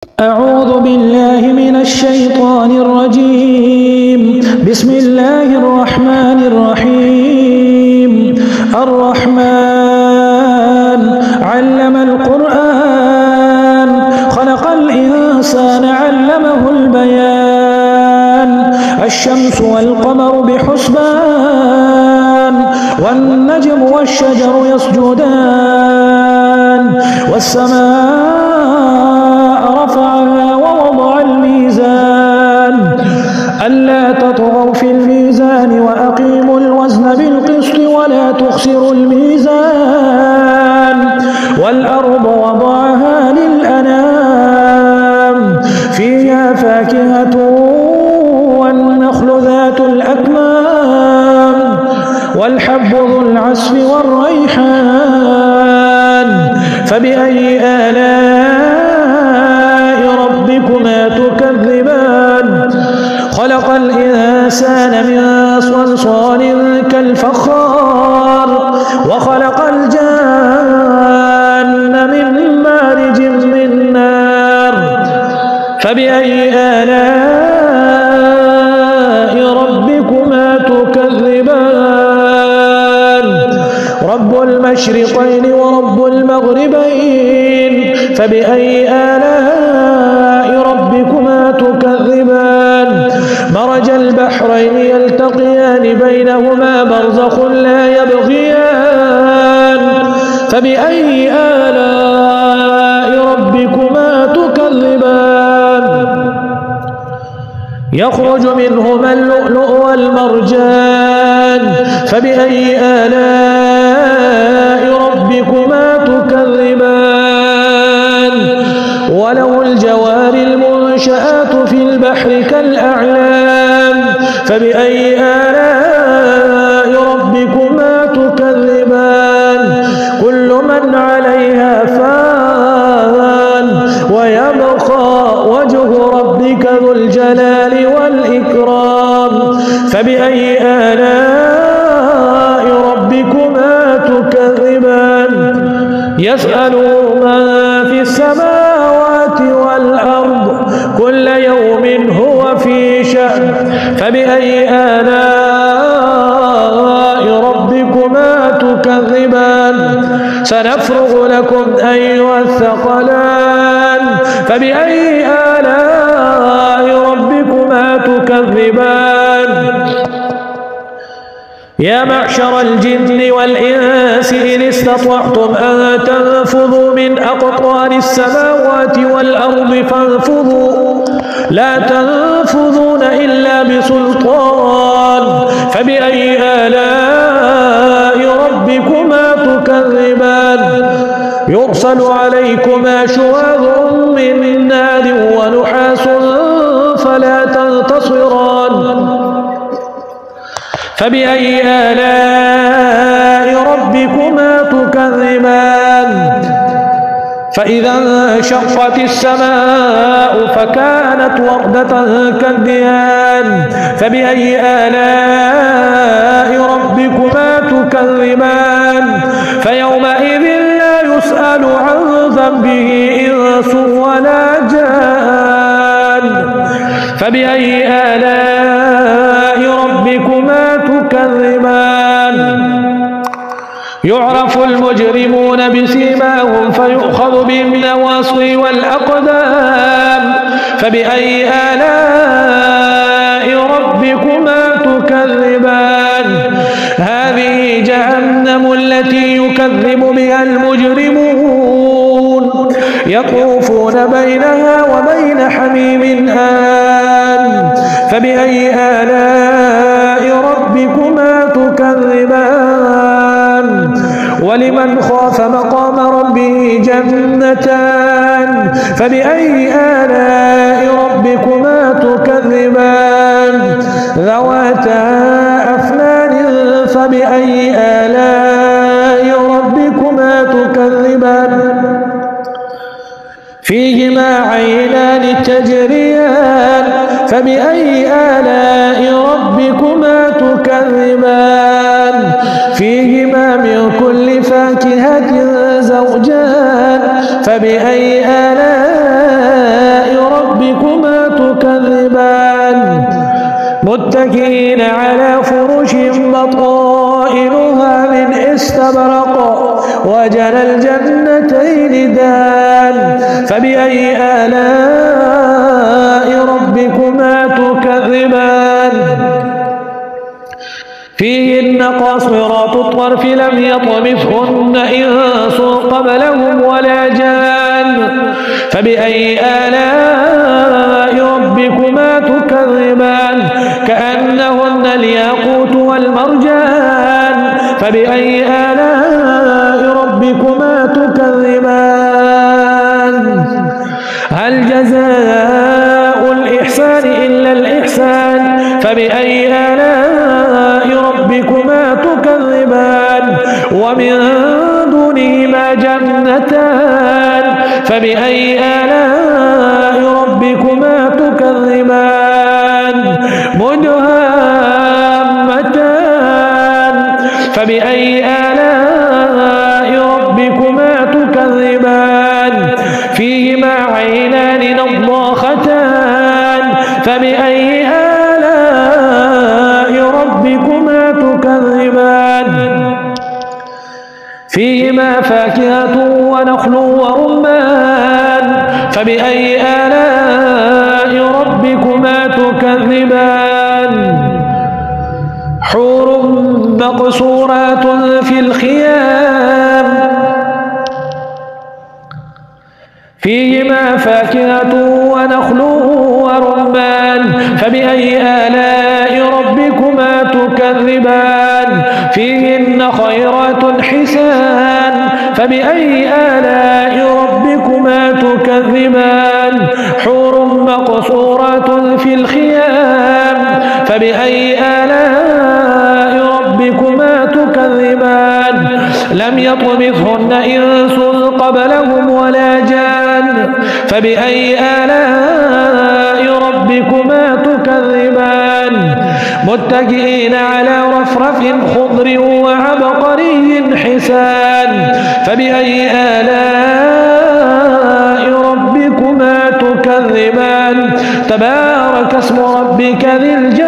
أعوذ بالله من الشيطان الرجيم. بسم الله الرحمن الرحيم. الرحمن علم القرآن، خلق الإنسان علمه البيان. الشمس والقمر بحسبان، والنجم والشجر يسجدان. والسماء رفعها ووضع الميزان ألا تطغوا في الميزان وأقيموا الوزن بالقسط ولا تخسروا الميزان. والأرض وضعها للأنام، فيها فاكهة والنخل ذات الأكمام، والحب ذو العصف والريحان. فبأي آلاء ربكما تكذبان؟ خلق الإنسان من صلصال كالفخار، وخلق الجان من مارج من نار. فبأي آلاء ربكما تكذبان؟ رب المشرقين ورب المغربين، فبأي آلاء ربكما تكذبان؟ مرج البحرين يلتقيان بينهما برزخ لا يبغيان. فبأي آلاء ربكما تكذبان؟ يخرج منهما اللؤلؤ والمرجان. فبأي آلاء ربكما تكذبان؟ وله الجوار المنشآت في البحر كالأعلام. فبأي آلاء ربكما تكذبان؟ كل من عليها فان، ويبقى وجه ربك ذو الجلال والإكرام. فبأي آلاء ربكما تكذبان؟ يسأله من في السماوات والأرض، كل يوم هو في شأن. فبأي آلاء ربكما تكذبان؟ سنفرغ لكم أيها الثقلان. فبأي آلاء ربكما تكذبان؟ يا معشر الجن والإنس إن استطعتم أن تنفذوا من أقطار السماوات والأرض فانفذوا، لا تنفذون إلا بسلطان. فبأي آلاء ربكما تكذبان؟ يرسل عليكما شواظ من نار ونحاس فلا تنتصران. فبأي آلاء ربكما تكذبان؟ فإذا انشقت السماء فكانت وردة كالدهان. فبأي آلاء ربكما تكذبان؟ فيومئذ لا يسأل عن ذنبه إنس ولا جان. فبأي آلاء ربكما تكذبان؟ يعرف المجرمون بسيماهم فيؤخذ بالنواصي والأقدام. فبأي آلاء ربكما تكذبان؟ هذه جهنم التي يكذب بها المجرمون، يطوفون بينها وبين حميم آن. فبأي آلاء ربكما تكذبان؟ ولمن خاف مقام ربه جنتان. فبأي آلاء ربكما تكذبان؟ ذواتا أفنان. فبأي آلاء ربكما تكذبان؟ فيهما عينان تجريان. فبأي آلاء ربكما تكذبان؟ فيهما من كل فاكهة زوجان. فبأي آلاء ربكما تكذبان متكئين على فرش بطائنها من استبرق وجنى الجنتين دان فبأي آلاء ربكما تكذبان فيهن قاصرات الطرف لم يطمثهن إنس قبلهم ولا جان فبأي آلاء ربكما تكذبان كأنهن الياقوت والمرجان فبأي آلاء ربكما تكذبان هل جزاء الإحسان إلا الإحسان فبأي آلاء ربكما تكذبان ومن دونهما جنتان فبأي آلاء ربكما تكذبان مدهامتان فبأي آلاء ربكما تكذبان فيهما عينان نضاختان فبأي آلاء ربكما تكذبان فيهما فاكهة ونخل ورمان فبأي آلاء ربكما تكذبان حور مقصورات في الخيام فيهما فاكهة ونخل ورمان فبأي آلاء ربكما تكذبان فيهن خيرات حسان فبأي آلاء ربكما تكذبان حور مقصورات في الخيام فبأي آلاء ربكما تكذبان لم يطمثهن إنس قبلهم ولا جان فبأي آلاء ربكما تكذبان متكئين على رفرف خضر وعبقري حسان فبأي آلاء ربكما تكذبان تبارك اسم ربك ذي الجلال